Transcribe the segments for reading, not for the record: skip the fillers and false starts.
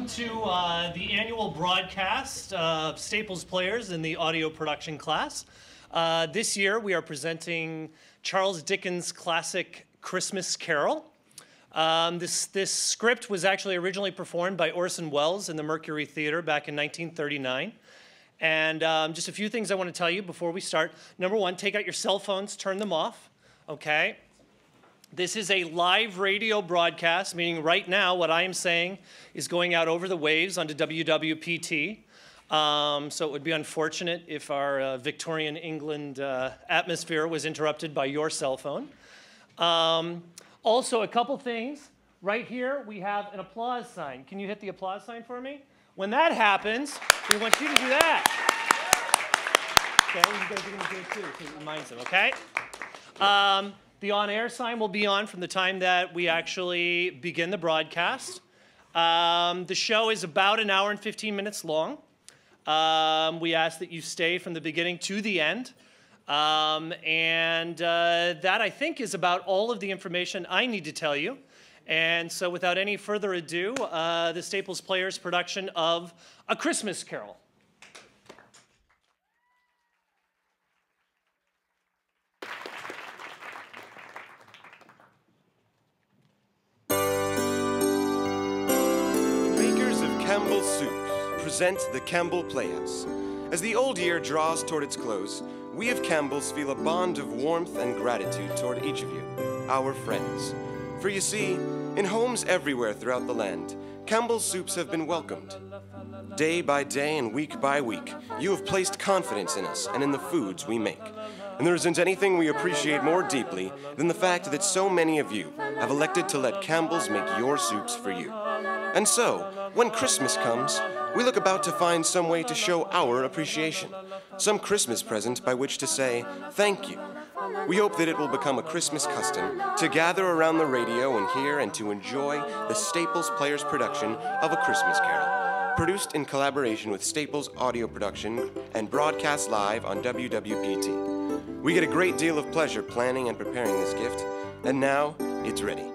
to the annual broadcast of Staples Players in the audio production class. This year we are presenting Charles Dickens' classic Christmas Carol. This script was actually originally performed by Orson Welles in the Mercury Theater back in 1939. And just a few things I want to tell you before we start. Number one, take out your cell phones, turn them off, okay? This is a live radio broadcast, meaning right now what I am saying is going out over the waves onto WWPT. So it would be unfortunate if our Victorian England atmosphere was interrupted by your cell phone. Also, a couple things. Right here, we have an applause sign. Can you hit the applause sign for me? When that happens, we want you to do that. Okay, you guys are going to do it too, so it reminds them, okay? The on-air sign will be on from the time that we actually begin the broadcast. The show is about an hour and 15 minutes long. We ask that you stay from the beginning to the end. That, I think, is about all of the information I need to tell you. And so without any further ado, the Staples Players production of A Christmas Carol. Campbell Soup present the Campbell Playhouse. As the old year draws toward its close, we of Campbell's feel a bond of warmth and gratitude toward each of you, our friends. For you see, in homes everywhere throughout the land, Campbell's Soups have been welcomed. Day by day and week by week, you have placed confidence in us and in the foods we make. And there isn't anything we appreciate more deeply than the fact that so many of you have elected to let Campbell's make your soups for you. And so, when Christmas comes, we look about to find some way to show our appreciation, some Christmas present by which to say thank you. We hope that it will become a Christmas custom to gather around the radio and hear and to enjoy the Staples Players production of A Christmas Carol, produced in collaboration with Staples Audio Production and broadcast live on WWPT. We get a great deal of pleasure planning and preparing this gift, and now it's ready.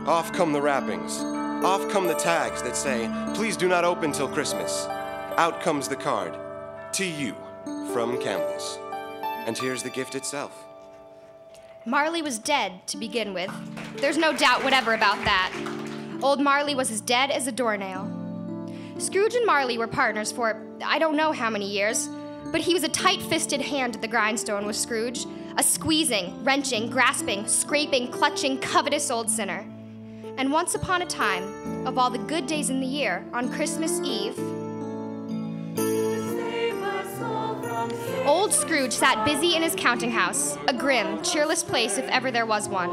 Off come the wrappings. Off come the tags that say, please do not open till Christmas. Out comes the card. To you, from Campbell's. And here's the gift itself. Marley was dead, to begin with. There's no doubt whatever about that. Old Marley was as dead as a doornail. Scrooge and Marley were partners for, I don't know how many years, but he was a tight-fisted hand at the grindstone with Scrooge, a squeezing, wrenching, grasping, scraping, clutching, covetous old sinner. And once upon a time, of all the good days in the year, on Christmas Eve, old Scrooge sat busy in his counting house, a grim, cheerless place if ever there was one.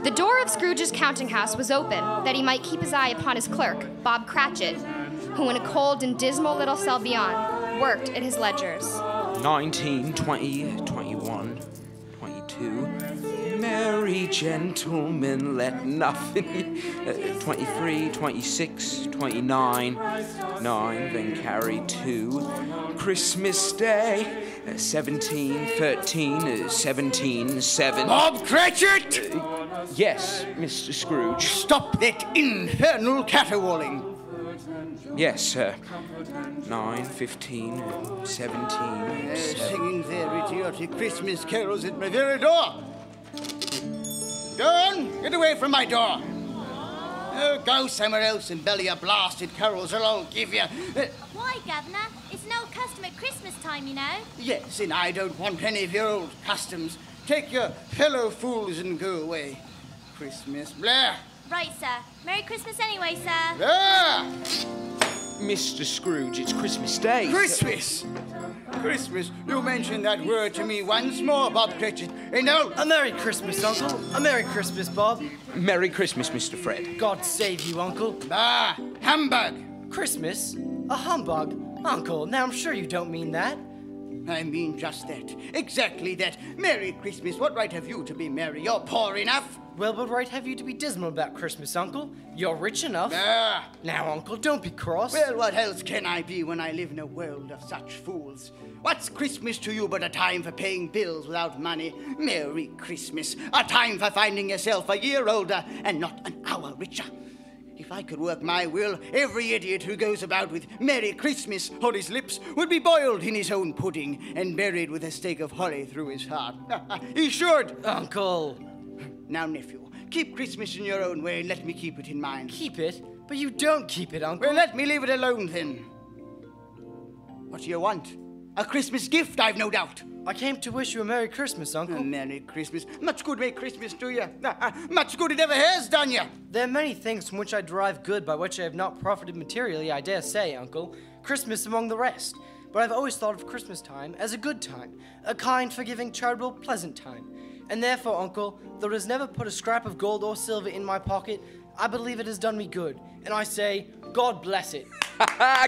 The door of Scrooge's counting house was open, that he might keep his eye upon his clerk, Bob Cratchit, who in a cold and dismal little cell beyond, worked at his ledgers. 19, 20, 21, 22. Merry gentlemen, let nothing. 23, 26, 29, 9, then carry 2. Christmas Day, 17, 13, 17, 7. Bob Cratchit! Yes, Mr. Scrooge. Stop that infernal caterwauling. Yes, sir. 9, 15, 17, 7. Singing their idiotic Christmas carols at my very door. Go on, get away from my door. Oh, go somewhere else and belly your blasted carols or I'll give you... Why, Governor? It's an old custom at Christmas time, you know. Yes, and I don't want any of your old customs. Take your fellow fools and go away. Christmas, blah. Right, sir. Merry Christmas anyway, sir. Ah! Mr. Scrooge, it's Christmas Day. Christmas! Christmas, you mentioned that word to me once more, Bob Cratchit. And no... A Merry Christmas, Uncle. A Merry Christmas, Bob. Merry Christmas, Mr. Fred. God save you, Uncle. Ah, humbug! Christmas? A humbug? Uncle, now I'm sure you don't mean that. I mean just that. Exactly that. Merry Christmas. What right have you to be merry? You're poor enough. Well, what right have you to be dismal about Christmas, Uncle? You're rich enough. Ah. Now, Uncle, don't be cross. Well, what else can I be when I live in a world of such fools? What's Christmas to you but a time for paying bills without money? Merry Christmas. A time for finding yourself a year older and not an hour richer. If I could work my will, every idiot who goes about with Merry Christmas on his lips would be boiled in his own pudding and buried with a stake of holly through his heart. He should. Uncle. Now, nephew, keep Christmas in your own way and let me keep it in mine. Keep it? But you don't keep it, Uncle. Well, let me leave it alone then. What do you want? A Christmas gift, I've no doubt. I came to wish you a Merry Christmas, Uncle. A Merry Christmas. Much good may Christmas do you. Much good it ever has done you. There are many things from which I derive good by which I have not profited materially, I dare say, Uncle. Christmas among the rest. But I've always thought of Christmas time as a good time. A kind, forgiving, charitable, pleasant time. And therefore, Uncle, though it has never put a scrap of gold or silver in my pocket, I believe it has done me good. And I say, God bless it.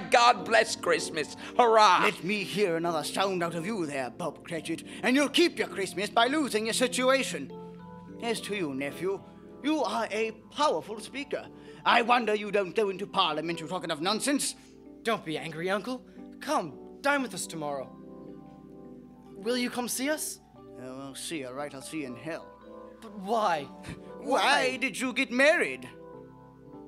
God bless Christmas. Hurrah! Let me hear another sound out of you there, Bob Cratchit, and you'll keep your Christmas by losing your situation. As to you, nephew, you are a powerful speaker. I wonder you don't go into Parliament talking of nonsense. Don't be angry, Uncle. Come, dine with us tomorrow. Will you come see us? Oh, I'll see you, right? I'll see you in hell. But why? Why did you get married?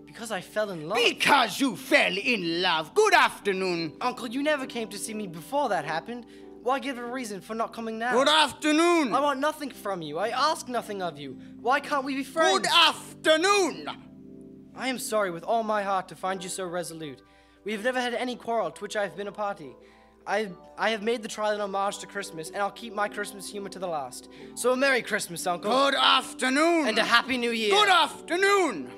Because I fell in love. Because you fell in love. Good afternoon. Uncle, you never came to see me before that happened. Why give a reason for not coming now? Good afternoon. I want nothing from you. I ask nothing of you. Why can't we be friends? Good afternoon. I am sorry with all my heart to find you so resolute. We have never had any quarrel to which I have been a party. I have made the trial an homage to Christmas, and I'll keep my Christmas humor to the last. So a Merry Christmas, Uncle. Good afternoon. And a Happy New Year. Good afternoon.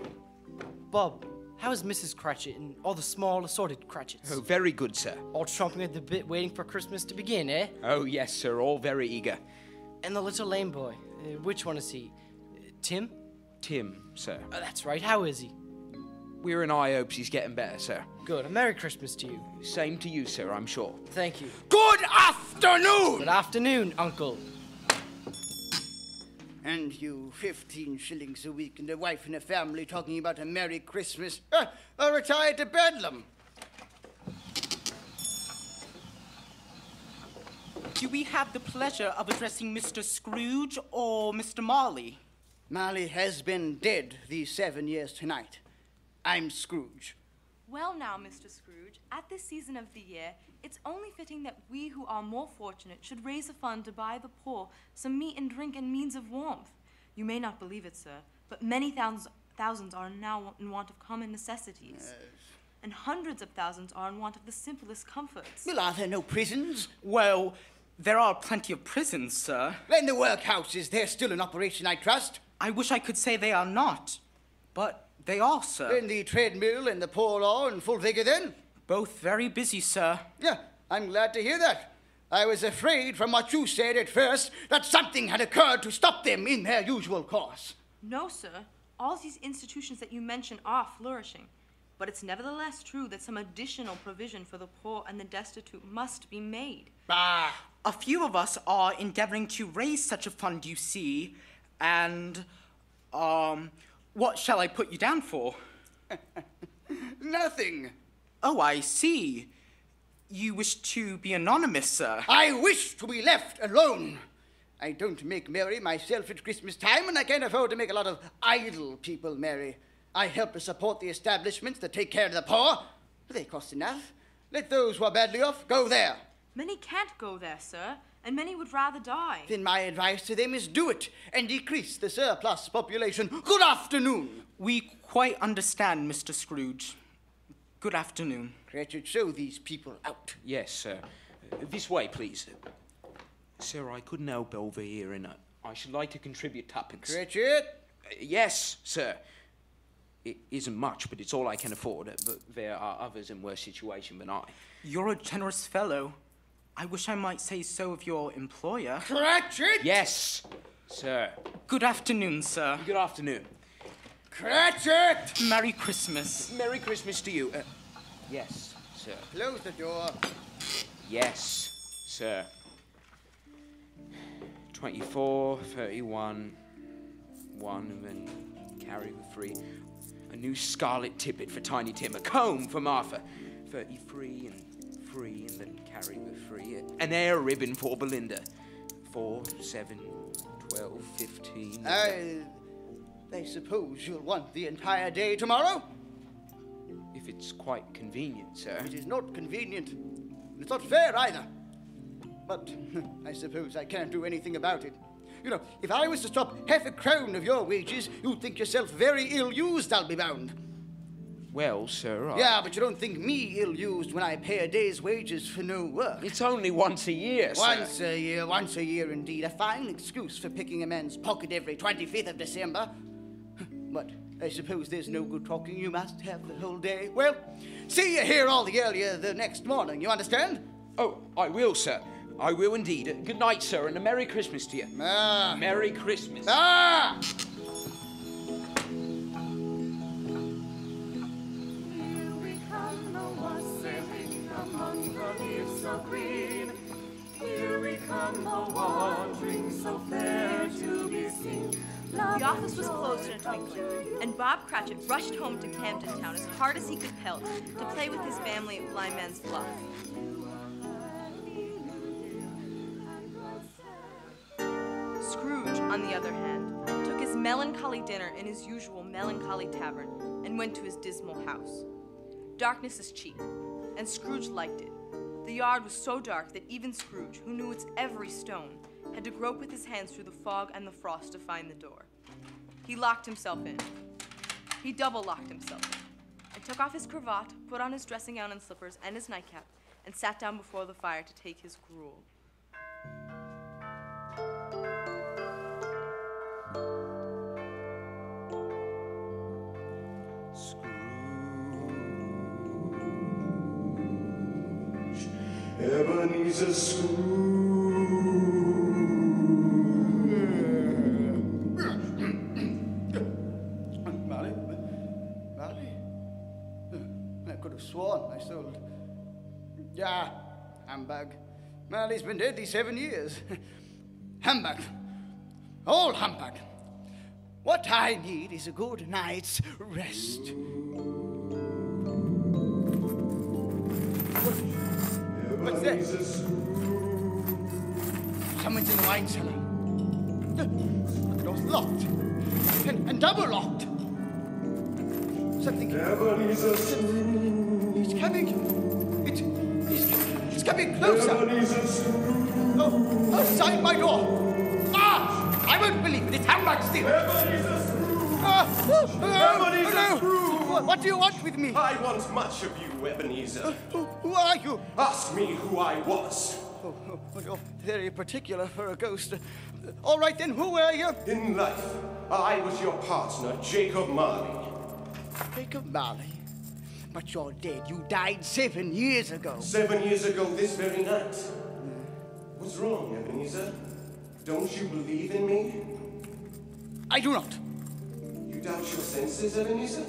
Bob, how is Mrs. Cratchit and all the small assorted Cratchits? Oh, very good, sir. All chomping at the bit waiting for Christmas to begin, eh? Oh, yes, sir, all very eager. And the little lame boy, which one is he? Tim? Tim, sir. That's right, how is he? We're in high hopes he's getting better, sir. Good, a Merry Christmas to you. Same to you, sir, I'm sure. Thank you. Good afternoon. Good afternoon, Uncle. And you, 15 shillings a week and a wife and a family talking about a Merry Christmas. I'll retire to Bedlam. Do we have the pleasure of addressing Mr. Scrooge or Mr. Marley? Marley has been dead these 7 years tonight. I'm Scrooge. Well now, Mr. Scrooge, at this season of the year, it's only fitting that we who are more fortunate should raise a fund to buy the poor some meat and drink and means of warmth. You may not believe it, sir, but many thousands are now in want of common necessities. Yes. And hundreds of thousands are in want of the simplest comforts. Well, are there no prisons? Well, there are plenty of prisons, sir. And the workhouses, they're still in operation, I trust? I wish I could say they are not, but they are, sir. And the treadmill and the poor law in full vigor then? Both very busy, sir. Yeah, I'm glad to hear that. I was afraid from what you said at first that something had occurred to stop them in their usual course. No, sir. All these institutions that you mention are flourishing. But it's nevertheless true that some additional provision for the poor and the destitute must be made. Bah! A few of us are endeavoring to raise such a fund, you see, and, what shall I put you down for? Nothing. Oh, I see. You wish to be anonymous, sir. I wish to be left alone. I don't make merry myself at Christmas time, and I can't afford to make a lot of idle people merry. I help to support the establishments that take care of the poor. They cost enough. Let those who are badly off go there. Many can't go there, sir, and many would rather die. Then my advice to them is do it and decrease the surplus population. Good afternoon. We quite understand, Mr. Scrooge. Good afternoon. Cratchit, show these people out. Yes, sir. This way, please. Sir, I couldn't help overhearing. I should like to contribute tuppence. Cratchit? Yes, sir. It isn't much, but it's all I can afford. But there are others in worse situation than I. You're a generous fellow. I wish I might say so of your employer. Cratchit? Yes, sir. Good afternoon, sir. Good afternoon. Cratchit! Merry Christmas. Merry Christmas to you. Yes, sir. Close the door. Yes, sir. 24, 31, 1, and then carry with 3. A new scarlet tippet for Tiny Tim. A comb for Martha. 33 and 3, and then carry with 3. An air ribbon for Belinda. 4, 7, 12, 15. I suppose you'll want the entire day tomorrow? If it's quite convenient, sir. It is not convenient. It's not fair either. But I suppose I can't do anything about it. You know, if I was to stop half a crown of your wages, you'd think yourself very ill-used, I'll be bound. Well, sir, Yeah, but you don't think me ill-used when I pay a day's wages for no work. It's only once a year, sir. Once a year indeed. A fine excuse for picking a man's pocket every 25th of December. But I suppose there's no good talking. You must have the whole day. Well, see you here all the earlier the next morning, you understand? Oh, I will, sir. I will indeed. Good night, sir, and a Merry Christmas to you. Merry Christmas. So green. Here we come, the wandering, so fair to be seen. The office was closed in a twinkling, and Bob Cratchit rushed home to Camden Town as hard as he could pelt to play with his family at Blind Man's Bluff. Scrooge, on the other hand, took his melancholy dinner in his usual melancholy tavern and went to his dismal house. Darkness is cheap, and Scrooge liked it. The yard was so dark that even Scrooge, who knew its every stone, had to grope with his hands through the fog and the frost to find the door. He locked himself in. He double-locked himself in, and took off his cravat, put on his dressing gown and slippers and his nightcap, and sat down before the fire to take his gruel. Ebenezer Scrooge. Marley? I could have sworn I sold. Yeah, humbug. Marley's been dead these 7 years. Humbug. All humbug. What I need is a good night's rest. What's that? Someone's in the wine cellar. The door's locked. And double locked. Something. It's coming. It's coming closer. Oh, outside my door. I won't believe it. It's humbug still. What do you want with me? I want much of you, Ebenezer. Who are you? Ask me who I was. You're very particular for a ghost. All right, then, who were you? In life, I was your partner, Jacob Marley. Jacob Marley? But you're dead. You died 7 years ago. 7 years ago this very night. What's wrong, Ebenezer? Don't you believe in me? I do not. You doubt your senses, Ebenezer?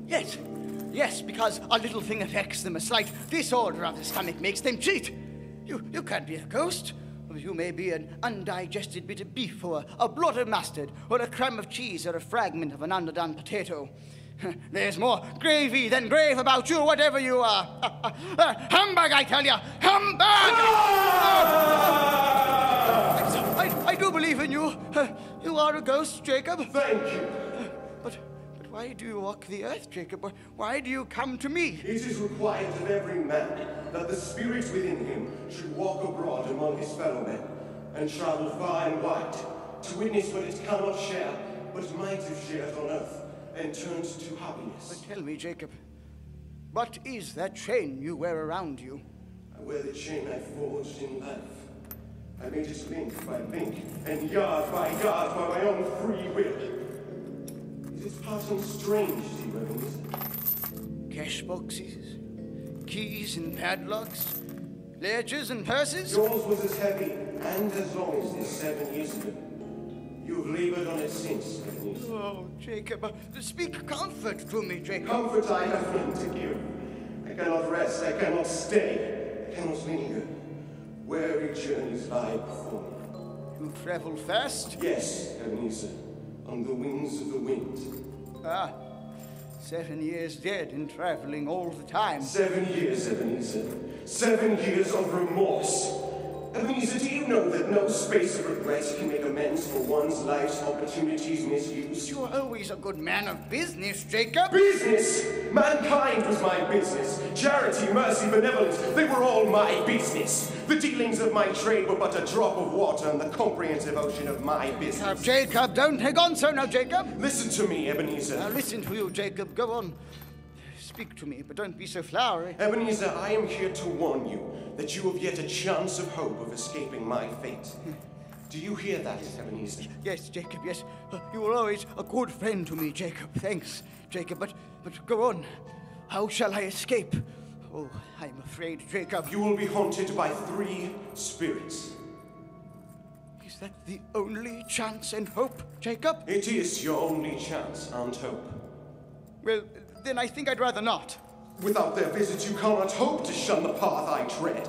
Yes, because a little thing affects them. A slight disorder of the stomach makes them cheat. You can't be a ghost. You may be an undigested bit of beef, or a blot of mustard, or a crumb of cheese, or a fragment of an underdone potato. There's more gravy than grave about you, whatever you are. Humbug, I tell you! Humbug! I do believe in you. You are a ghost, Jacob. Thank you. But why do you walk the earth, Jacob? Why do you come to me? It is required of every man that the spirit within him should walk abroad among his fellow men, and travel far and wide, to witness what it cannot share, but might have shared on earth, and turned to happiness. But tell me, Jacob, what is that chain you wear around you? I wear the chain I forged in life. I made it link by link, and yard by yard by my own free will. Is it passing strange to you, Ebenezer? Cash boxes, keys and padlocks, ledgers and purses? Yours was as heavy and as long as this 7 years ago. You've labored on it since, Ebenezer. Oh, Jacob, speak comfort to me, Jacob. Comfort I have none to give. I cannot rest, I cannot stay, I cannot linger. Weary journeys lie before me. You travel fast? Yes, Ebenezer, on the wings of the wind. Ah, 7 years dead and traveling all the time. 7 years, Ebenezer. 7 years of remorse. Ebenezer, do you know that no space of regret can make amends for one's life's opportunities misused? You're always a good man of business, Jacob. Business! Mankind was my business. Charity, mercy, benevolence, they were all my business. The dealings of my trade were but a drop of water in the comprehensive ocean of my business. Jacob, don't take on so now, Jacob. Listen to me, Ebenezer. I'll listen to you, Jacob. Go on. Speak to me, but don't be so flowery. Ebenezer, I am here to warn you that you have yet a chance of hope of escaping my fate. Do you hear that, Ebenezer? Yes, Jacob, yes. You were always a good friend to me, Jacob. Thanks, Jacob, but go on. How shall I escape? Oh, I'm afraid, Jacob. You will be haunted by 3 spirits. Is that the only chance and hope, Jacob? It is your only chance and hope. Well, then I think I'd rather not. Without their visits, you cannot hope to shun the path I tread.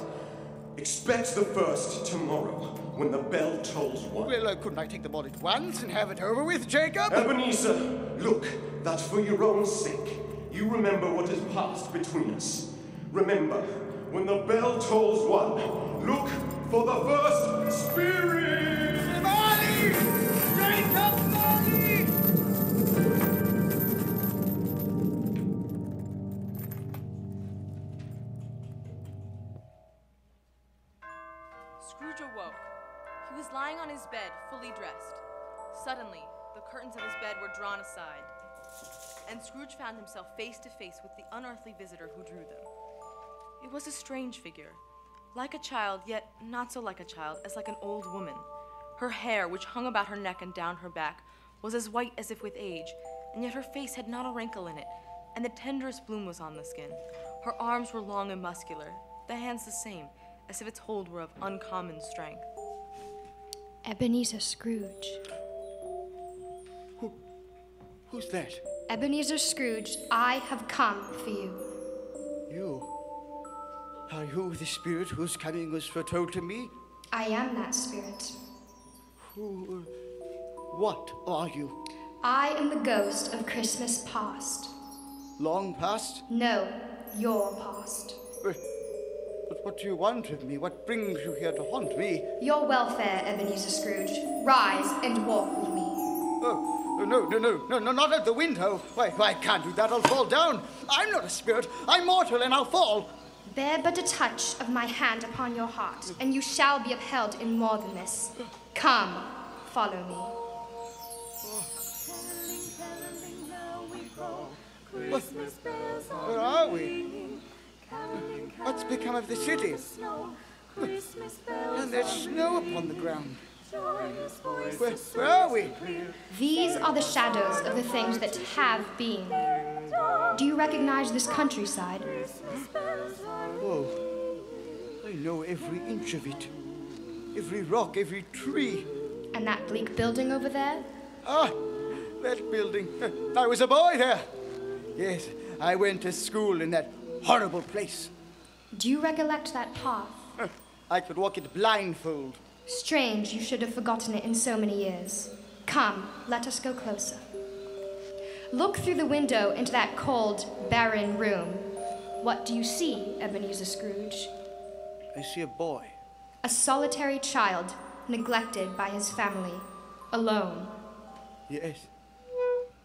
Expect the first tomorrow, when the bell tolls 1. Well, couldn't I take the ball at once and have it over with, Jacob? Ebenezer, look, that for your own sake, you remember what has passed between us. Remember, when the bell tolls 1, look for the first spirit! Marley! Jacob, Marley! Scrooge awoke. He was lying on his bed, fully dressed. Suddenly, the curtains of his bed were drawn aside, and Scrooge found himself face to face with the unearthly visitor who drew them. It was a strange figure, like a child, yet not so like a child as like an old woman. Her hair, which hung about her neck and down her back, was as white as if with age, and yet her face had not a wrinkle in it, and the tenderest bloom was on the skin. Her arms were long and muscular, the hands the same, as if its hold were of uncommon strength. Ebenezer Scrooge. Who's that? Ebenezer Scrooge, I have come for you. You? Are you the spirit whose coming was foretold to me? I am that spirit. What are you? I am the ghost of Christmas past. Long past? No, your past. But what do you want of me? What brings you here to haunt me? Your welfare, Ebenezer Scrooge. Rise and walk with me. Oh, no, not at the window. Why, I can't do that. I'll fall down. I'm not a spirit. I'm mortal and I'll fall. Bear but a touch of my hand upon your heart, and you shall be upheld in more than this. Come, follow me. Where are we? What's become of the city? And there's snow upon the ground. Where are we? These are the shadows of the things that have been. Do you recognize this countryside? Oh, I know every inch of it. Every rock, every tree. And that bleak building over there? Ah, that building. I was a boy there. Yes, I went to school in that horrible place. Do you recollect that path? I could walk it blindfold. Strange you should have forgotten it in so many years. Come, let us go closer. Look through the window into that cold, barren room. What do you see, Ebenezer Scrooge? I see a boy. A solitary child, neglected by his family, alone. Yes,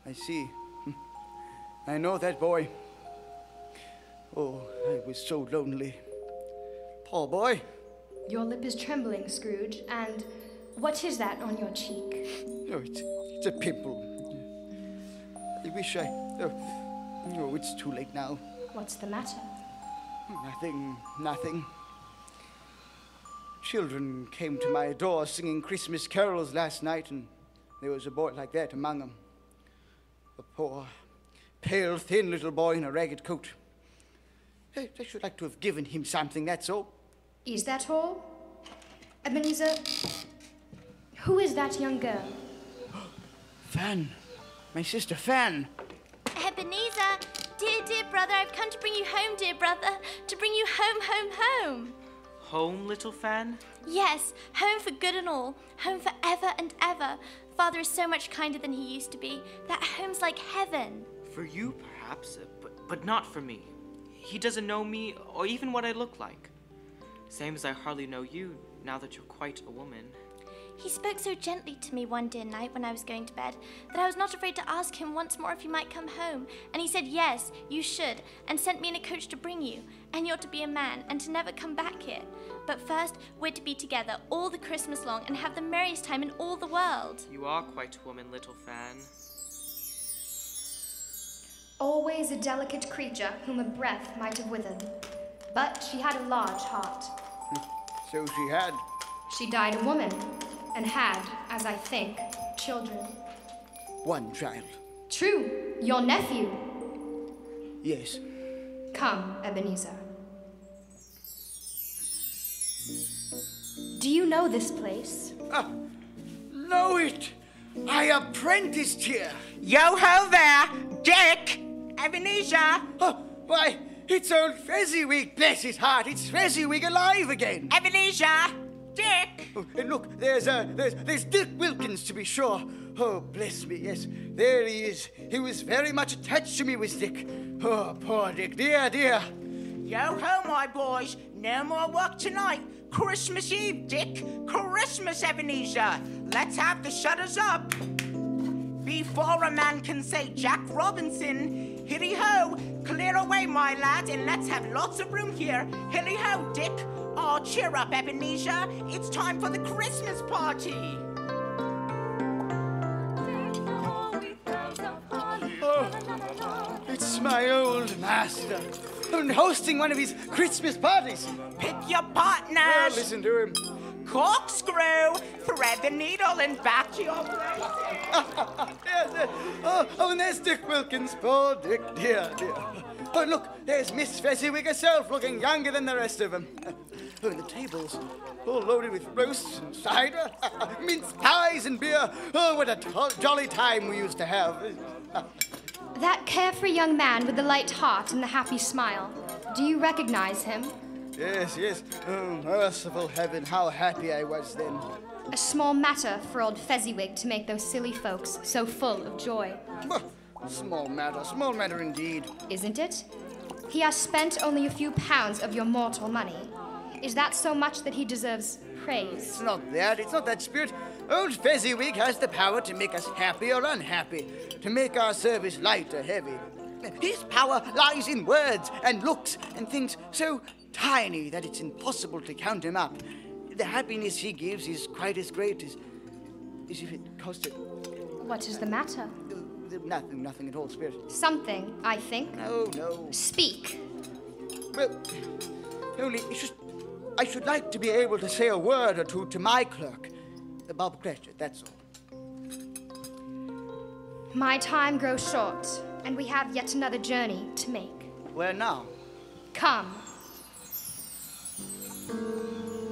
I see. I know that boy. Oh, I was so lonely. Poor boy. Your lip is trembling, Scrooge, and what is that on your cheek? Oh, it's a pimple. I wish I... Oh, it's too late now. What's the matter? Nothing. Children came to my door singing Christmas carols last night, and there was a boy like that among them. A poor, pale, thin little boy in a ragged coat. I should like to have given him something, that's all. Is that all? Ebenezer, who is that young girl? Fan. My sister Fan. Ebenezer, dear brother, I've come to bring you home, dear brother. To bring you home. Home, little fan? Yes, home for good and all. Home for ever and ever. Father is so much kinder than he used to be. That home's like heaven. For you, perhaps, but not for me. He doesn't know me or even what I look like. Same as I hardly know you now that you're quite a woman. He spoke so gently to me one dear night when I was going to bed that I was not afraid to ask him once more if he might come home. And he said, yes, you should, and sent me in a coach to bring you. And you're to be a man and to never come back here. But first, we're to be together all the Christmas long and have the merriest time in all the world. You are quite a woman, little fan. Always a delicate creature whom a breath might have withered. But she had a large heart. So she had. She died a woman, and had, as I think, children. One child. True, your nephew. Yes. Come, Ebenezer. Do you know this place? Know it! I apprenticed here. Yo-ho there! Dick! Ebenezer! Oh, why, it's old Fezziwig, bless his heart. It's Fezziwig alive again. Ebenezer! Dick! Oh, and look, there's Dick Wilkins, to be sure. Oh, bless me, yes, there he is. He was very much attached to me, was Dick. Oh, poor Dick, dear, dear. Yo-ho, my boys. No more work tonight. Christmas Eve, Dick. Christmas, Ebenezer. Let's have the shutters up. Before a man can say Jack Robinson, hilly-ho, clear away, my lad, and let's have lots of room here. Hilly-ho, Dick. Oh, cheer up, Ebenezer. It's time for the Christmas party. Oh, it's my old master. I'm hosting one of his Christmas parties. Pick your partners. Well, listen to him. Corkscrew, thread the needle and back to your place. Yes. Oh, and there's Dick Wilkins. Poor Dick, dear, dear. Oh, look, there's Miss Fezziwig herself, looking younger than the rest of them. Oh, and the tables, all loaded with roasts and cider, mince pies and beer. Oh, what a jolly time we used to have. That carefree young man with the light heart and the happy smile. Do you recognize him? Yes, yes. Oh, merciful heaven, how happy I was then. A small matter for old Fezziwig to make those silly folks so full of joy. Small matter indeed. Isn't it? He has spent only a few pounds of your mortal money. Is that so much that he deserves praise? It's not that, Spirit. Old Fezziwig has the power to make us happy or unhappy, to make our service light or heavy. His power lies in words and looks and things so tiny that it's impossible to count him up. The happiness he gives is quite as great as if it costed... What is the matter? Nothing at all, Spirit. Something, I think. No. Speak. Well, only I should like to be able to say a word or two to my clerk, Bob Cratchit, that's all. My time grows short, and we have yet another journey to make. Where now? Come.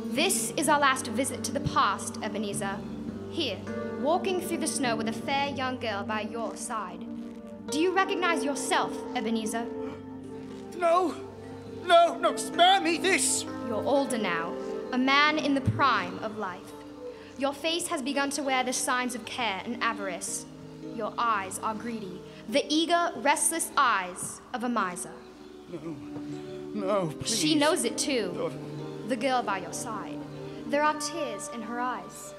This is our last visit to the past, Ebenezer. Here, walking through the snow with a fair young girl by your side. Do you recognize yourself, Ebenezer? No, spare me this! You're older now, a man in the prime of life. Your face has begun to wear the signs of care and avarice. Your eyes are greedy, the eager, restless eyes of a miser. No, please. She knows it too, the girl by your side. There are tears in her eyes.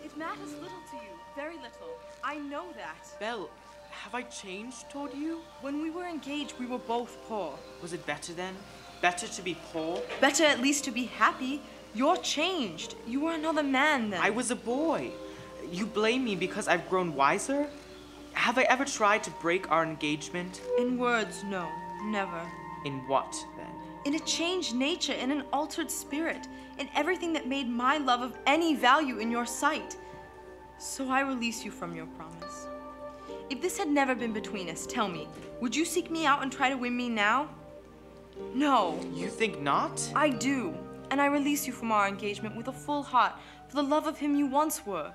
It matters little to you, very little. I know that. Belle, have I changed toward you? When we were engaged, we were both poor. Was it better then? Better to be poor? Better at least to be happy. You're changed. You were another man then. I was a boy. You blame me because I've grown wiser? Have I ever tried to break our engagement? In words, no. Never. In what, then? In a changed nature, in an altered spirit, in everything that made my love of any value in your sight. So I release you from your promise. If this had never been between us, tell me, would you seek me out and try to win me now? No. You think not? I do. And I release you from our engagement with a full heart for the love of him you once were.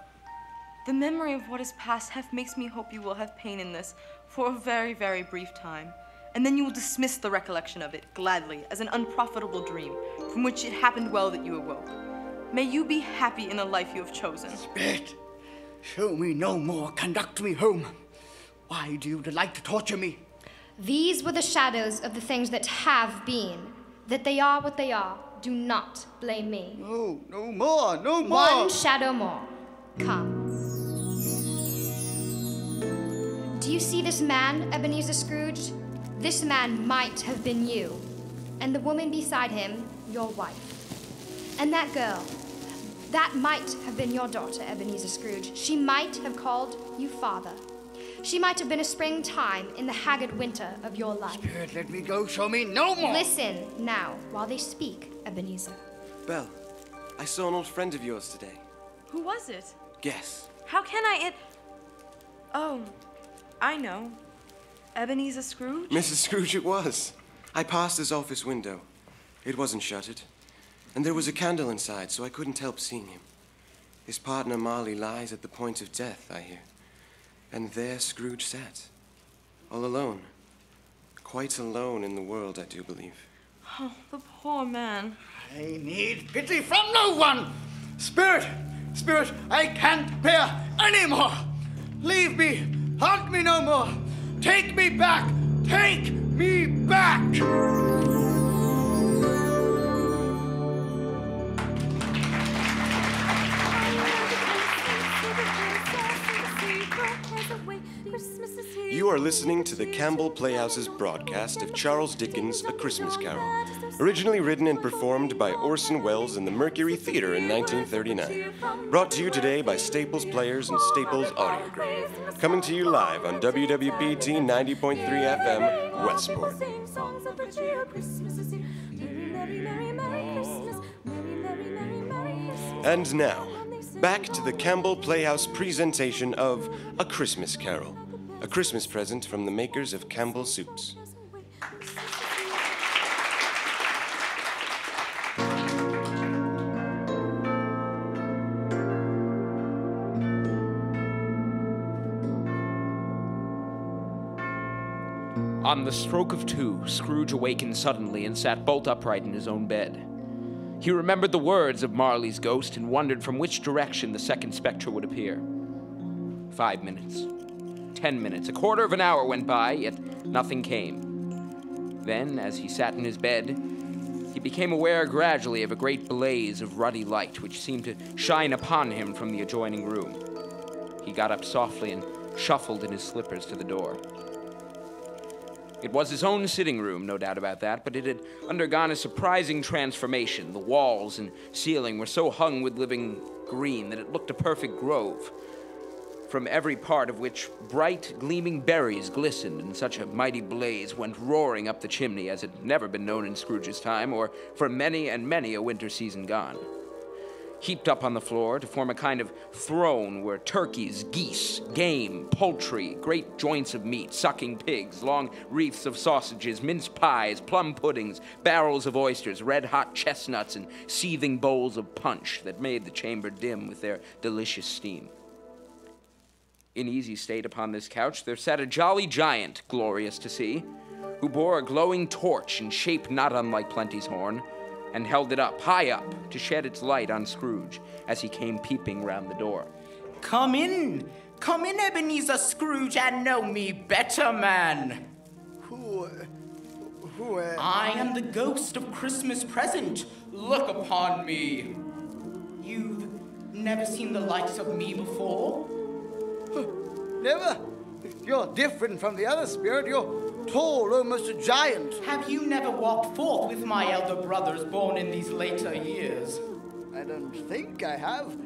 The memory of what is past half makes me hope you will have pain in this for a very, very brief time. And then you will dismiss the recollection of it gladly as an unprofitable dream, from which it happened well that you awoke. May you be happy in the life you have chosen. Spirit, show me no more. Conduct me home. Why do you delight to torture me? These were the shadows of the things that have been. That they are what they are. Do not blame me. No, no more, no more. One shadow more. Come. Do you see this man, Ebenezer Scrooge? This man might have been you. And the woman beside him, your wife. And that girl, that might have been your daughter, Ebenezer Scrooge. She might have called you father. She might have been a springtime in the haggard winter of your life. Spirit, let me go. Show me no more. Listen now while they speak, Ebenezer. Belle, I saw an old friend of yours today. Who was it? Guess. How can I? Oh, I know. Ebenezer Scrooge? Mrs. Scrooge it was. I passed his office window. It wasn't shuttered. And there was a candle inside, so I couldn't help seeing him. His partner Marley lies at the point of death, I hear. And there Scrooge sat, all alone. Quite alone in the world, I do believe. Oh, the poor man. I need pity from no one. Spirit, Spirit, I can't bear any more. Leave me, haunt me no more. Take me back, take me back. You are listening to the Campbell Playhouse's broadcast of Charles Dickens' A Christmas Carol, originally written and performed by Orson Welles in the Mercury Theater in 1939. Brought to you today by Staples Players and Staples Audio Group. Coming to you live on WWPT 90.3 FM, Westport. And now, back to the Campbell Playhouse presentation of A Christmas Carol, a Christmas present from the makers of Campbell Soups. On the stroke of 2, Scrooge awakened suddenly and sat bolt upright in his own bed. He remembered the words of Marley's ghost and wondered from which direction the second spectre would appear. 5 minutes. 10 minutes. A quarter of an hour went by, yet nothing came. Then, as he sat in his bed, he became aware gradually of a great blaze of ruddy light which seemed to shine upon him from the adjoining room. He got up softly and shuffled in his slippers to the door. It was his own sitting room, no doubt about that, but it had undergone a surprising transformation. The walls and ceiling were so hung with living green that it looked a perfect grove, from every part of which bright, gleaming berries glistened, and such a mighty blaze went roaring up the chimney as had never been known in Scrooge's time, or for many and many a winter season gone. Heaped up on the floor to form a kind of throne were turkeys, geese, game, poultry, great joints of meat, sucking pigs, long wreaths of sausages, mince pies, plum puddings, barrels of oysters, red-hot chestnuts, and seething bowls of punch that made the chamber dim with their delicious steam. In easy state upon this couch there sat a jolly giant, glorious to see, who bore a glowing torch in shape not unlike Plenty's horn, and held it up, high up, to shed its light on Scrooge as he came peeping round the door. Come in, Ebenezer Scrooge, and know me better, man. Who I am the ghost of Christmas present. Look upon me. You've never seen the likes of me before? Never. You're different from the other spirit. You're tall, almost a giant. Have you never walked forth with my elder brothers born in these later years? I don't think I have.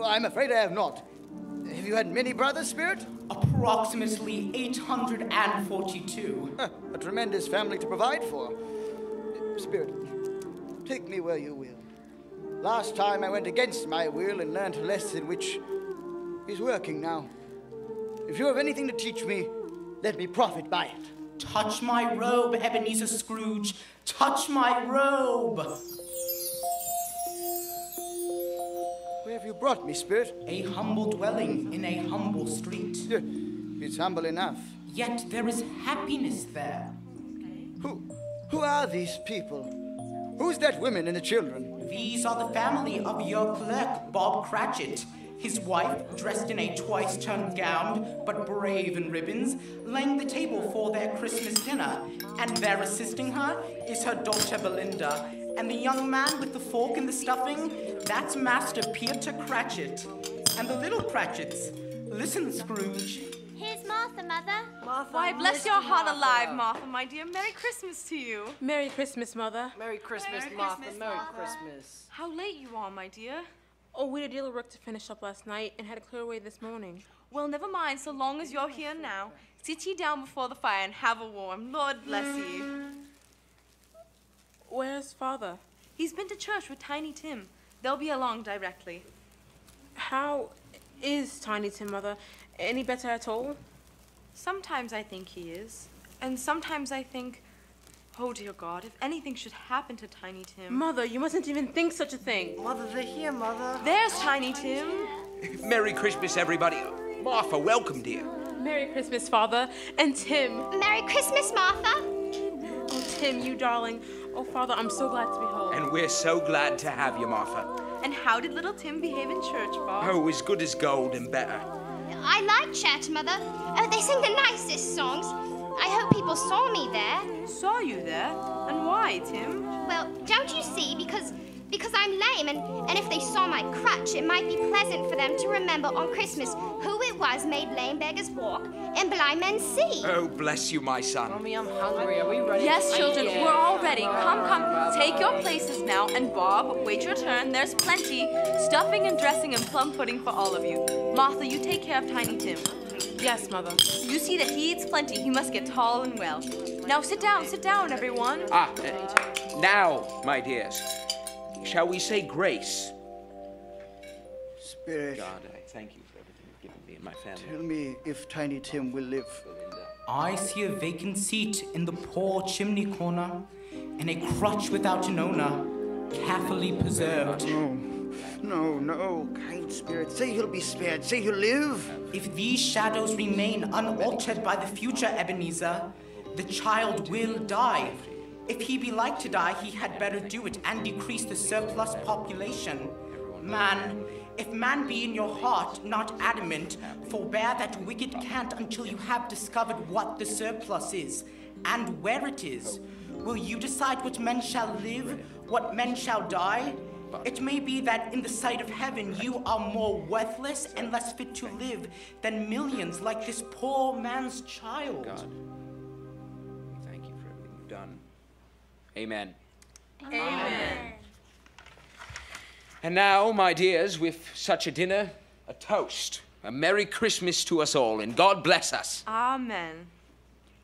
I'm afraid I have not. Have you had many brothers, Spirit? Approximately 842. A tremendous family to provide for. Spirit, take me where you will. Last time I went against my will and learned a lesson which is working now. If you have anything to teach me, let me profit by it. Touch my robe, Ebenezer Scrooge. Touch my robe. Where have you brought me, Spirit? A humble dwelling in a humble street. It's humble enough. Yet there is happiness there. Who are these people? Who's that women and the children? These are the family of your clerk, Bob Cratchit. His wife, dressed in a twice-turned gown, but brave in ribbons, laying the table for their Christmas dinner. And there assisting her is her daughter Belinda. And the young man with the fork and the stuffing, that's Master Peter Cratchit. And the little Cratchits. Listen, Scrooge. Here's Martha, Mother. Martha, why, bless your heart alive, Martha, my dear. Merry Christmas to you. Merry Christmas, Mother. Merry Christmas, Martha. Merry Christmas. How late you are, my dear. Oh, we had a deal of work to finish up last night and had to clear away this morning. Well, never mind, so long as you're here now. Sit ye down before the fire and have a warm. Lord bless ye. Where's Father? He's been to church with Tiny Tim. They'll be along directly. How is Tiny Tim, Mother? Any better at all? Sometimes I think he is. And sometimes I think, oh dear God, if anything should happen to Tiny Tim. Mother, you mustn't even think such a thing. Mother, they're here, Mother. There's Tiny Tim. Merry Christmas, everybody. Martha, welcome, dear. Merry Christmas, Father. And Tim. Merry Christmas, Martha. Oh, Tim, you darling. Oh, Father, I'm so glad to be home. And we're so glad to have you, Martha. And how did little Tim behave in church, Bob? Oh, as good as gold and better. I like church, Mother. Oh, they sing the nicest songs. I hope people saw me there. Saw you there? And why, Tim? Well, don't you see? Because I'm lame, and if they saw my crutch, it might be pleasant for them to remember on Christmas who it was made lame beggars walk and blind men see. Oh, bless you, my son. Mommy, I'm hungry. Are we ready? Yes, children, we're all ready. Come, take your places now. And Bob, wait your turn. There's plenty. Stuffing and dressing and plum pudding for all of you. Martha, you take care of Tiny Tim. Yes, Mother. You see that he eats plenty. He must get tall and well. Now sit down, everyone. Now, my dears, shall we say grace? Spirit, God, I thank you for everything you've given me and my family. tell me if Tiny Tim will live. I see a vacant seat in the poor chimney corner, and a crutch without an owner, carefully preserved. No, kind spirit. Say he'll be spared. Say he'll live. If these shadows remain unaltered by the future, Ebenezer, the child will die. If he be like to die, he had better do it and decrease the surplus population. Man, if man be in your heart not adamant, forbear that wicked cant until you have discovered what the surplus is and where it is. Will you decide what men shall live, what men shall die? It may be that in the sight of heaven you are more worthless and less fit to live than millions like this poor man's child. God, thank you for everything you've done. Amen. Amen. And now, my dears, with such a dinner, a toast. A Merry Christmas to us all, and God bless us. Amen.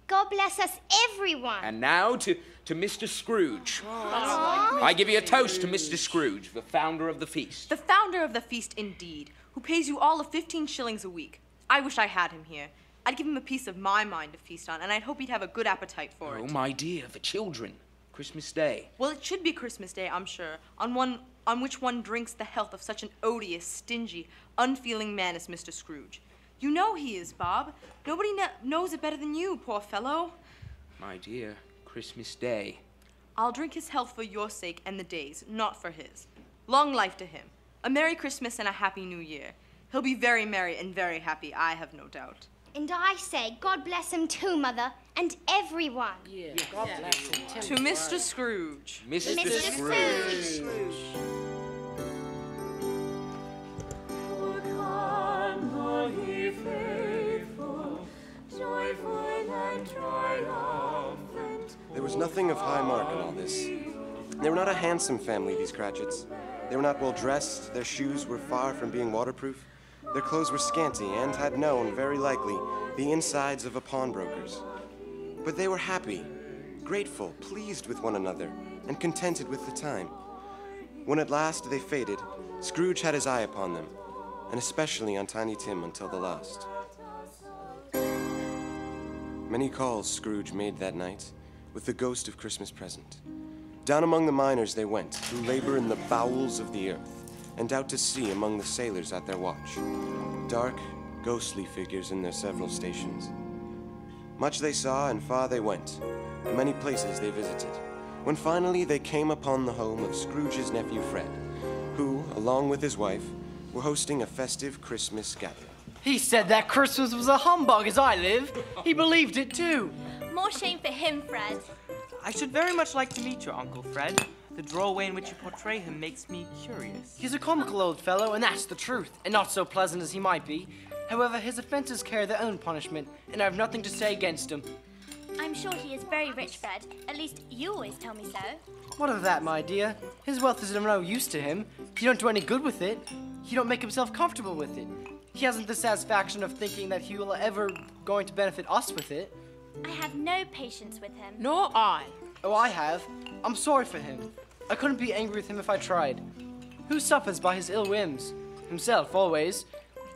God bless us, everyone. And now to Mr. Scrooge. I give you a toast to Mr. Scrooge, the founder of the feast. The founder of the feast, indeed, who pays you all of 15 shillings a week. I wish I had him here. I'd give him a piece of my mind to feast on, and I'd hope he'd have a good appetite for it. Oh, my dear, the children. Christmas Day. Well, it should be Christmas Day, I'm sure, on which one drinks the health of such an odious, stingy, unfeeling man as Mr. Scrooge. You know he is, Bob. Nobody knows it better than you, poor fellow. My dear, Christmas Day. I'll drink his health for your sake and the day's, not for his. Long life to him. A Merry Christmas and a Happy New Year. He'll be very merry and very happy, I have no doubt. And I say, God bless him too, Mother, and everyone. Yeah, God bless him. To Mr. Scrooge. Mr. Scrooge. There was nothing of high mark in all this. They were not a handsome family, these Cratchits. They were not well dressed, their shoes were far from being waterproof, their clothes were scanty and had known, very likely, the insides of a pawnbroker's. But they were happy, grateful, pleased with one another, and contented with the time. When at last they faded, Scrooge had his eye upon them, and especially on Tiny Tim until the last. Many calls Scrooge made that night, with the ghost of Christmas present. Down among the miners they went, who labor in the bowels of the earth, and out to sea among the sailors at their watch. Dark, ghostly figures in their several stations. Much they saw and far they went, and many places they visited, when finally they came upon the home of Scrooge's nephew Fred, who, along with his wife, were hosting a festive Christmas gathering. He said that Christmas was a humbug as I live. He believed it too. More shame for him, Fred. I should very much like to meet your Uncle Fred. The droll way in which you portray him makes me curious. He's a comical old fellow, and that's the truth, and not so pleasant as he might be. However, his offenses carry their own punishment, and I have nothing to say against him. I'm sure he is very rich, Fred. At least you always tell me so. What of that, my dear? His wealth is of no use to him. He don't do any good with it. He don't make himself comfortable with it. He hasn't the satisfaction of thinking that he will ever going to benefit us with it. I have no patience with him. Nor I. Oh, I have. I'm sorry for him. I couldn't be angry with him if I tried. Who suffers by his ill whims? Himself, always.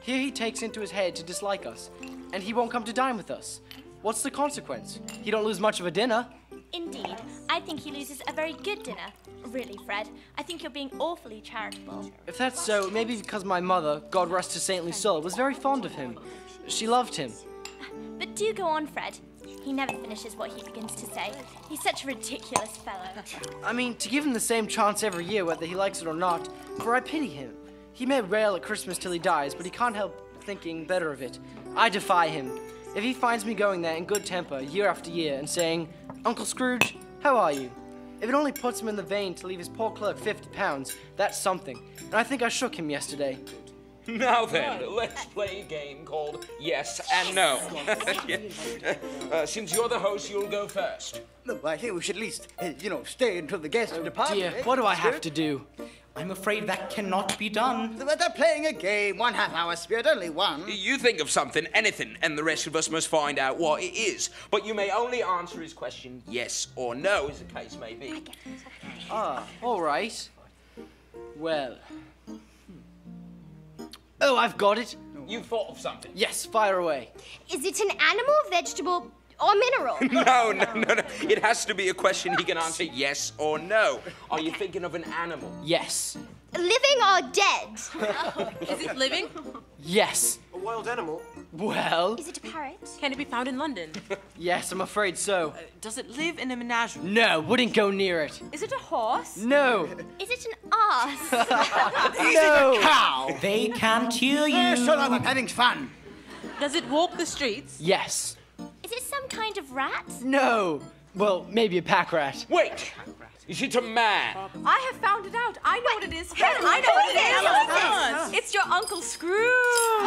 Here he takes into his head to dislike us, and he won't come to dine with us. What's the consequence? He don't lose much of a dinner. Indeed. I think he loses a very good dinner. Really, Fred, I think you're being awfully charitable. If that's so, maybe because my mother, God rest her saintly soul, was very fond of him. She loved him. But do go on, Fred. He never finishes what he begins to say. He's such a ridiculous fellow. I mean, to give him the same chance every year, whether he likes it or not, for I pity him. He may rail at Christmas till he dies, but he can't help thinking better of it. I defy him. If he finds me going there in good temper year after year and saying, Uncle Scrooge, how are you? If it only puts him in the vein to leave his poor clerk £50, that's something. And I think I shook him yesterday. Now then, let's play a game called Yes and No. Since you're the host, you'll go first. No, I think we should at least, stay until the guests depart. Dear, what do I have to do? I'm afraid that cannot be done. But they're playing a game, 1/2 hour, Spirit, only one. You think of something, anything, and the rest of us must find out what it is. But you may only answer his question yes or no, as the case may be. Ah, all right. Well. Oh, I've got it. You thought of something. Yes, fire away. Is it an animal, vegetable, or mineral? No. It has to be a question he can answer yes or no. Are you thinking of an animal? Yes. Living or dead? Is it living? Yes. A wild animal? Well. Is it a parrot? Can it be found in London? Yes, I'm afraid so. Does it live in a menagerie? No, wouldn't go near it. Is it a horse? No. Is it an ass? Is it a cow? They can't hear you. Shut up, I'm having fun. Does it walk the streets? Yes. Is it some kind of rat? No. Well, maybe a pack rat. Wait! Is it a man? I have found it out. I know what it is, Fred. I know what it is. It's your Uncle Scrooge.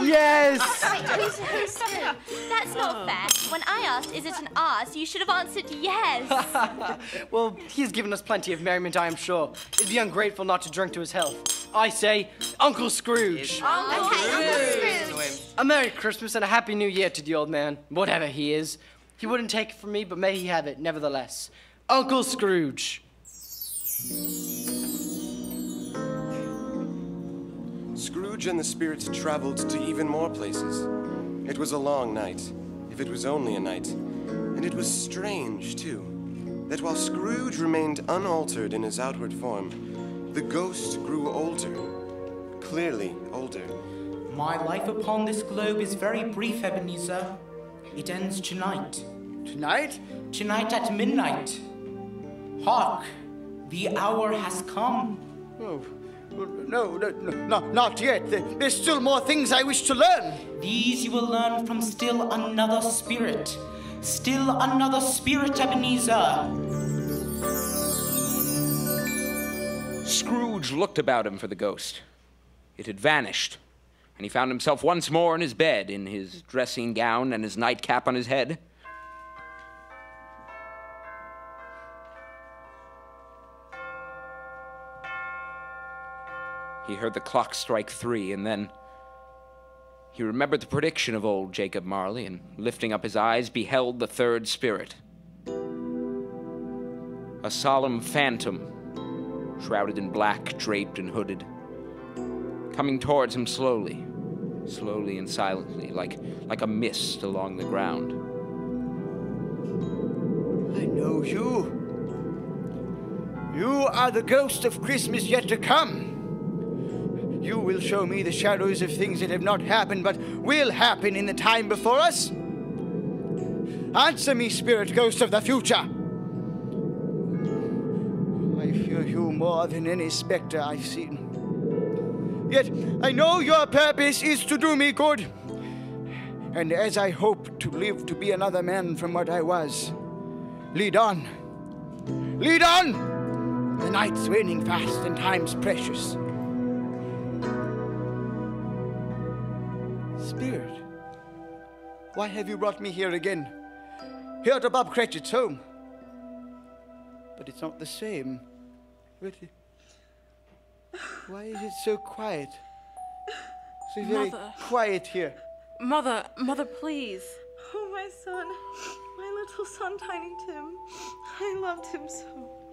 Yes! Who's who? That's not fair. When I asked, is it an ass, you should have answered yes. Well, he's given us plenty of merriment, I am sure. It'd be ungrateful not to drink to his health. I say, Uncle Scrooge. Uncle Scrooge. A Merry Christmas and a Happy New Year to the old man, whatever he is. He wouldn't take it from me, but may he have it, nevertheless. Uncle Scrooge. Scrooge and the spirits traveled to even more places. It was a long night, if it was only a night. And it was strange, too, that while Scrooge remained unaltered in his outward form, the ghost grew older, clearly older. My life upon this globe is very brief, Ebenezer. It ends tonight. Tonight? Tonight at midnight. Hark, the hour has come. Oh, no, not yet. There's still more things I wish to learn. These you will learn from still another spirit. Still another spirit, Ebenezer. Scrooge looked about him for the ghost. It had vanished, and he found himself once more in his bed, in his dressing gown and his nightcap on his head. He heard the clock strike 3, and then he remembered the prediction of old Jacob Marley, and lifting up his eyes, beheld the third spirit. A solemn phantom, shrouded in black, draped and hooded, coming towards him slowly and silently, like a mist along the ground. I know you. You are the ghost of Christmas yet to come. You will show me the shadows of things that have not happened, but will happen in the time before us. Answer me, spirit ghost of the future. more than any specter I've seen. Yet I know your purpose is to do me good. And as I hope to live to be another man from what I was, lead on. Lead on! The night's waning fast and time's precious. Spirit, why have you brought me here again? Here to Bob Cratchit's home. But it's not the same. Why is it so quiet? So very quiet here. Mother, please. Oh, my son. My little son, Tiny Tim. I loved him so.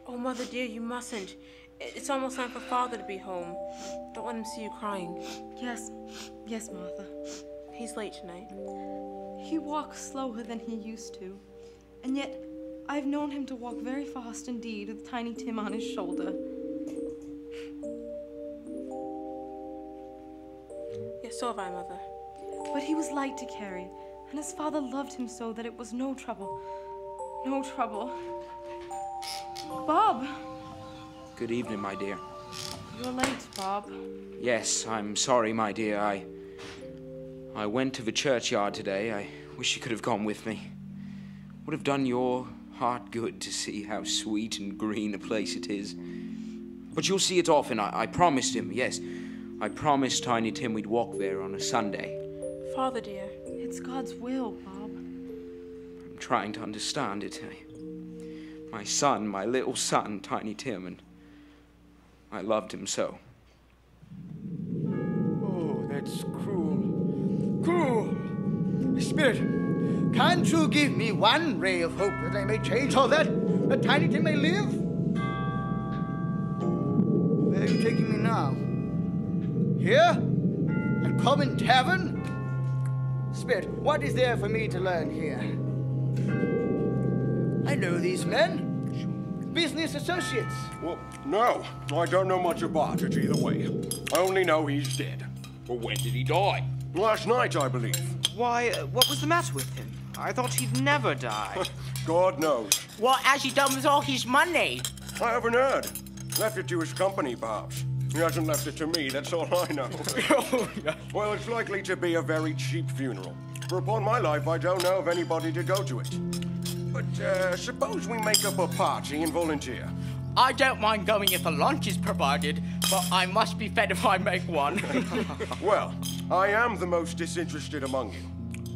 Oh, Mother dear, you mustn't. It's almost time for Father to be home. Don't let him see you crying. Yes, Martha. He's late tonight. He walks slower than he used to. And yet, I've known him to walk very fast indeed with Tiny Tim on his shoulder. Yes, so have I, Mother. But he was light to carry, and his father loved him so that it was no trouble. No trouble. Bob! Good evening, my dear. You're late, Bob. Yes, I'm sorry, my dear. I went to the churchyard today. I wish you could have gone with me. Would have done your heart good to see how sweet and green a place it is. But you'll see it often. I promised him, yes. I promised Tiny Tim we'd walk there on a Sunday. Father, dear. It's God's will, Bob. I'm trying to understand it. My son, my little son, Tiny Tim, and I loved him so. Oh, that's cruel. Cruel! Spirit, can't you give me one ray of hope that I may change all that? That Tiny Tim may live? Where are you taking me now? Here? A common tavern? Spirit, what is there for me to learn here? I know these men. Business associates. Well, no. I don't know much about it either way. I only know he's dead. Well, when did he die? Last night, I believe. Why, what was the matter with him? I thought he'd never die. God knows. What has he done with all his money? I haven't heard. Left it to his company, perhaps. He hasn't left it to me, that's all I know. Well, it's likely to be a very cheap funeral. For upon my life, I don't know of anybody to go to it. But suppose we make up a party and volunteer. I don't mind going if a lunch is provided, but I must be fed if I make one. Well, I am the most disinterested among you.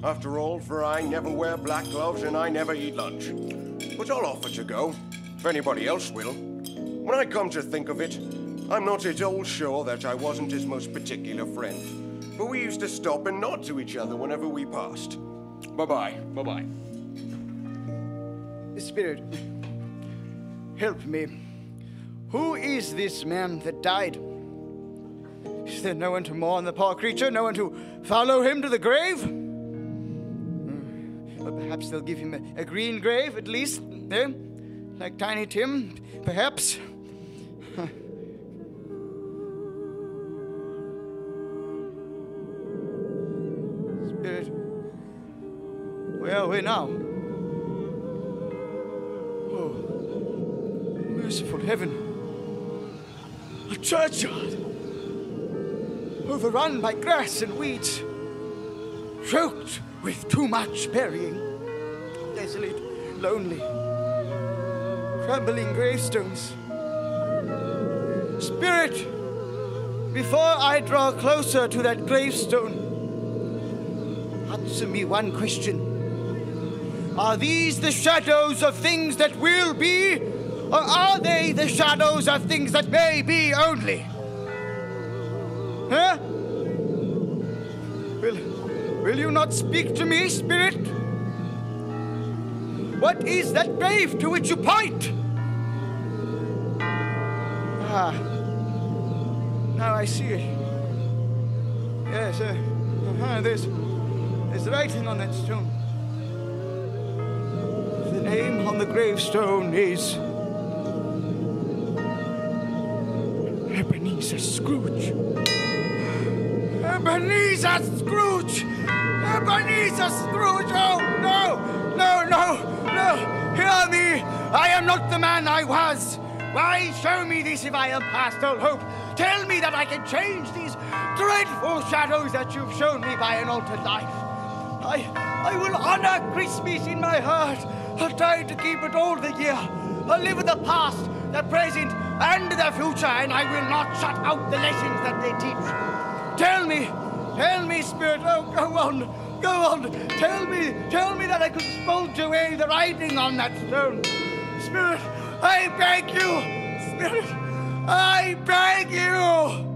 After all, for I never wear black gloves and I never eat lunch. But I'll offer to go, if anybody else will. When I come to think of it, I'm not at all sure that I wasn't his most particular friend. For we used to stop and nod to each other whenever we passed. Bye-bye. Bye-bye. Spirit, help me. Who is this man that died? Is there no one to mourn the poor creature? No one to follow him to the grave? Or perhaps they'll give him a green grave, at least, eh? Like Tiny Tim, perhaps. Spirit, where are we now? Oh, merciful heaven. A churchyard, overrun by grass and weeds, choked with too much burying, desolate, lonely, crumbling gravestones. Spirit, before I draw closer to that gravestone, answer me one question. Are these the shadows of things that will be, or are they the shadows of things that may be only? Huh? Will you not speak to me, Spirit? What is that grave to which you point? Ah, now I see it. Yes, there's writing on that stone. The name on the gravestone is Ebenezer Scrooge. Ebenezer Scrooge! Ebenezer Scrooge! Oh, no! No, no, no! Hear me! I am not the man I was! Why show me this if I am past all hope? Tell me that I can change these dreadful shadows that you've shown me by an altered life. I will honor Christmas in my heart. I'll try to keep it all the year. I'll live with the past, the present, and the future, and I will not shut out the lessons that they teach. Tell me, Spirit, oh, go on. Tell me that I could smudge away the writing on that stone. Spirit, I beg you. Spirit, I beg you.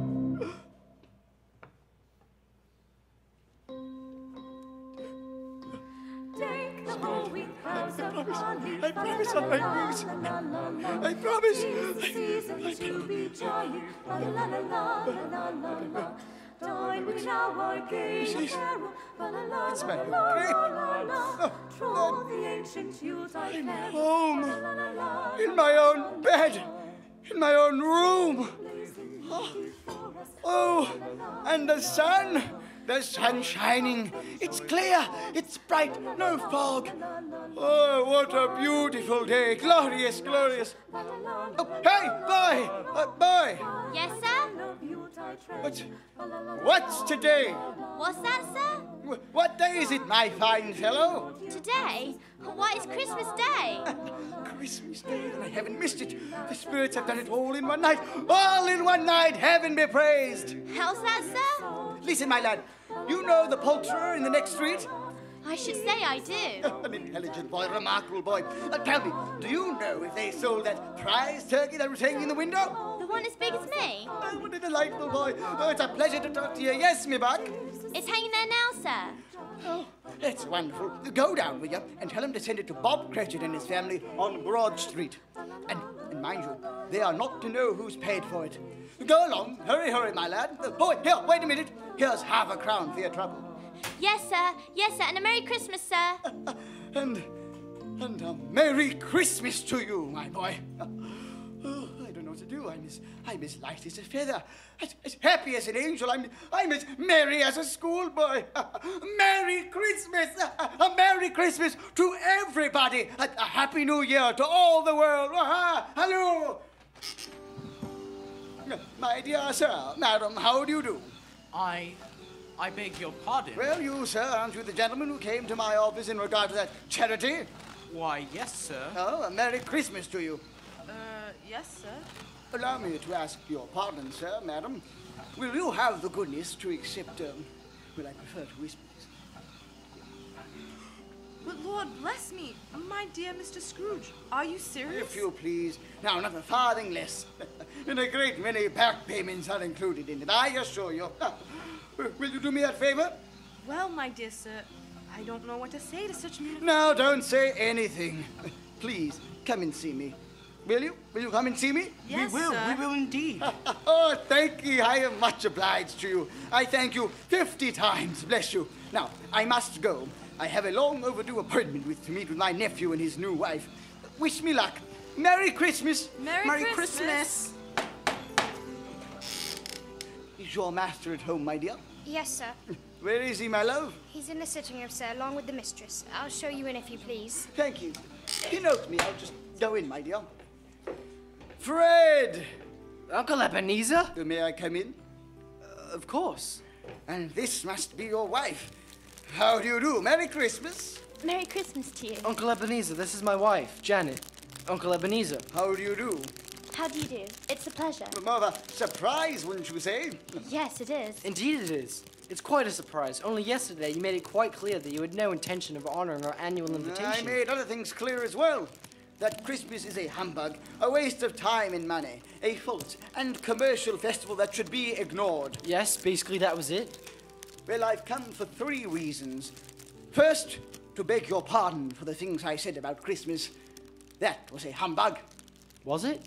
Take the whole week house of holly. I promise on my knees. I promise. Season to be jolly. La la la la la la la. Join we now our gay carol. La la la la la. Troll the ancient Yuletide carol. I'm home, in my own bed, in my own room. Oh, and the sun shining. It's clear, it's bright, no fog. Oh, what a beautiful day. Glorious, glorious. Oh, hey, boy. Yes, sir? What's today? What's that, sir? What day is it, my fine fellow? Today? Why, it's Christmas Day. Christmas Day, and I haven't missed it. The spirits have done it all in one night. All in one night, heaven be praised. How's that, sir? Listen, my lad, you know the poulterer in the next street? I should say I do. An intelligent boy, remarkable boy. Tell me, do you know if they sold that prize turkey that was hanging in the window? The one as big as me? Oh, what a delightful boy. Oh, it's a pleasure to talk to you. Yes, me buck. It's hanging there now, sir. Oh, that's wonderful. Go down, will you, and tell him to send it to Bob Cratchit and his family on Broad Street. And mind you, they are not to know who's paid for it. Go along. Hurry, my lad. Boy, here, wait a minute. Here's half a crown for your trouble. Yes, sir. Yes, sir. And a Merry Christmas, sir. And a Merry Christmas to you, my boy. Oh, I don't know what to do. I'm as light as a feather, as happy as an angel. I'm as merry as a schoolboy. Merry Christmas! A Merry Christmas to everybody! A Happy New Year to all the world! Hello! My dear sir, madam, how do you do? I beg your pardon. Well, you, sir, aren't you the gentleman who came to my office in regard to that charity? Why, yes, sir. Oh, a Merry Christmas to you. Yes, sir. Allow me to ask your pardon, sir, madam. Will you have the goodness to accept, well, I prefer to whisper this. But Lord bless me, my dear Mr. Scrooge, are you serious? If you please. Now, not a farthing less. And a great many back payments are included in it, I assure you. Will you do me that favor? Well, my dear sir, I don't know what to say to such beautiful... No, don't say anything. Please, come and see me. Will you? Will you come and see me? Yes, we will. sir. We will indeed. Oh, thank you. I am much obliged to you. I thank you 50 times. Bless you. Now, I must go. I have a long overdue appointment to meet with my nephew and his new wife. Wish me luck. Merry Christmas. Merry Christmas. Is your master at home, my dear? Yes, sir. Where is he, my love? He's in the sitting room, sir, along with the mistress. I'll show you in if you please. Thank you. Denote me. I'll just go in, my dear. Fred! Uncle Ebenezer? May I come in? Of course. And this must be your wife. How do you do? Merry Christmas. Merry Christmas to you. Uncle Ebenezer, this is my wife, Janet. Uncle Ebenezer. How do you do? How do you do? It's a pleasure. More of a surprise, wouldn't you say? Yes, it is. Indeed it is. It's quite a surprise. Only yesterday you made it quite clear that you had no intention of honoring our annual invitation. I made other things clear as well. That Christmas is a humbug, a waste of time and money, a false and commercial festival that should be ignored. Yes, basically that was it. Well, I've come for 3 reasons. First, to beg your pardon for the things I said about Christmas. That was a humbug. Was it?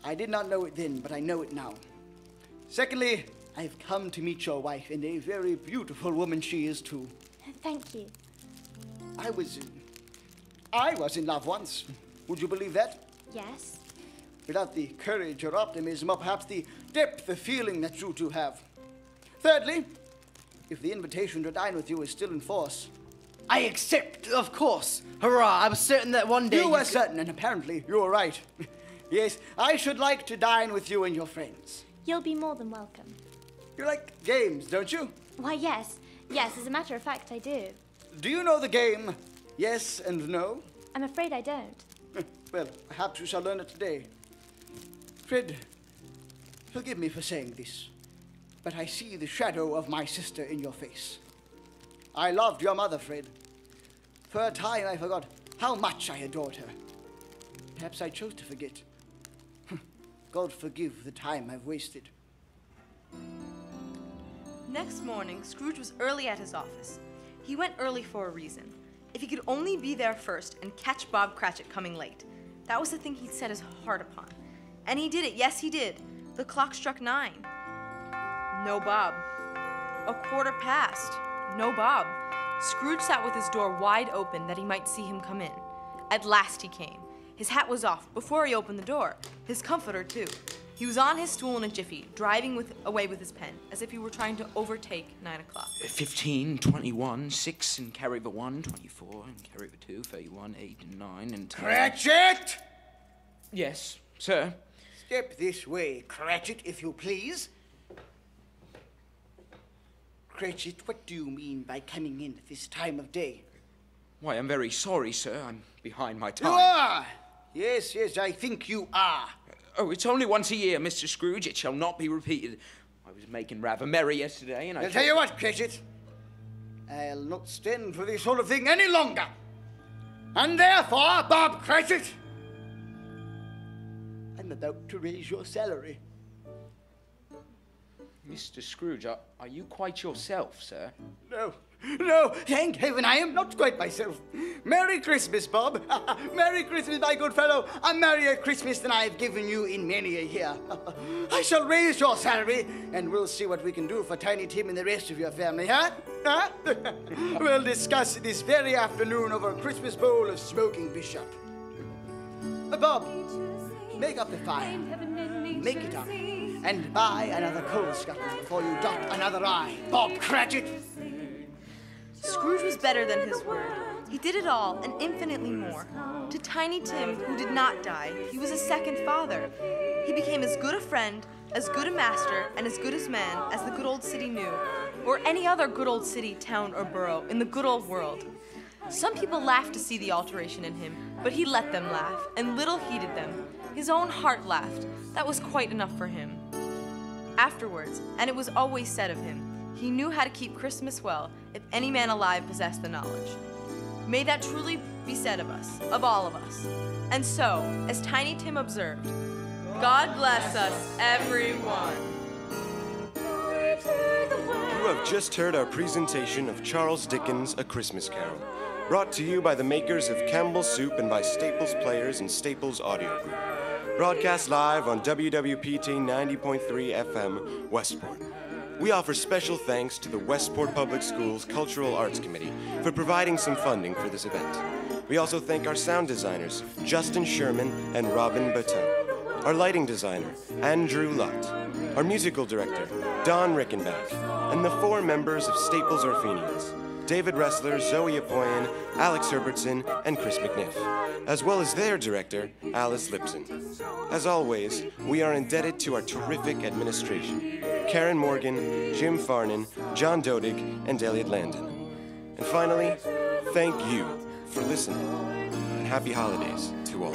I did not know it then, but I know it now. Secondly, I've come to meet your wife, and a very beautiful woman she is, too. Thank you. I was in love once. Would you believe that? Yes. Without the courage or optimism, or perhaps the depth of feeling that you two have. Thirdly, if the invitation to dine with you is still in force, I accept, of course. Hurrah, I was certain that one day You were certain, and apparently you were right. Yes, I should like to dine with you and your friends. You'll be more than welcome. You like games, don't you? Why, yes. Yes, as a matter of fact, I do. Do you know the game Yes and No? I'm afraid I don't. Well, perhaps you shall learn it today. Fred, forgive me for saying this, but I see the shadow of my sister in your face. I loved your mother, Fred. For a time, I forgot how much I adored her. Perhaps I chose to forget. God forgive the time I've wasted. Next morning, Scrooge was early at his office. He went early for a reason. If he could only be there first and catch Bob Cratchit coming late. That was the thing he'd set his heart upon. And he did it, yes he did. The clock struck 9. No Bob. 1:15. No Bob. Scrooge sat with his door wide open that he might see him come in. At last he came. His hat was off before he opened the door. His comforter, too. He was on his stool in a jiffy, driving away with his pen, as if he were trying to overtake 9 o'clock. 15, 21, 6, and carry the 1, 24, and carry the 2, 31, 8, and 9, and 10. Cratchit! Yes, sir. Step this way, Cratchit, if you please. Cratchit, what do you mean by coming in at this time of day? Why, I'm very sorry, sir. I'm behind my time. You are! Yes, yes, I think you are. Oh, it's only once a year, Mr. Scrooge. It shall not be repeated. I was making rather merry yesterday, and I'll tell you what, Cratchit. I'll not stand for this sort of thing any longer. And therefore, Bob Cratchit, I'm about to raise your salary. Mr. Scrooge, are you quite yourself, sir? No, no, thank heaven I am not quite myself. Merry Christmas, Bob. Merry Christmas, my good fellow. A merrier Christmas than I've given you in many a year. I shall raise your salary, and we'll see what we can do for Tiny Tim and the rest of your family, huh? Huh? We'll discuss it this very afternoon over a Christmas bowl of smoking bishop. Bob, make up the fire. Make it up. And buy another coal scuttle before you dot another I. Bob Cratchit! Scrooge was better than his word. He did it all and infinitely more. To Tiny Tim, who did not die, he was a second father. He became as good a friend, as good a master, and as good a man as the good old city knew, or any other good old city, town, or borough in the good old world. Some people laughed to see the alteration in him, but he let them laugh, and little heeded them. His own heart laughed. That was quite enough for him. Afterwards, and it was always said of him, he knew how to keep Christmas well, if any man alive possessed the knowledge. May that truly be said of us, of all of us. And so, as Tiny Tim observed, God bless us, everyone. You have just heard our presentation of Charles Dickens' A Christmas Carol, brought to you by the makers of Campbell's Soup and by Staples Players and Staples Audio Group. Broadcast live on WWPT 90.3 FM, Westport. We offer special thanks to the Westport Public Schools Cultural Arts Committee for providing some funding for this event. We also thank our sound designers, Justin Sherman and Robin Bateau, our lighting designer, Andrew Lott, our musical director, Don Rickenbach, and the 4 members of Staples Orphanians, David Ressler, Zoe Apoyan, Alex Herbertson, and Chris McNiff, as well as their director, Alice Lipson. As always, we are indebted to our terrific administration, Karen Morgan, Jim Farnan, John Dodig, and Elliot Landon. And finally, thank you for listening, and happy holidays to all.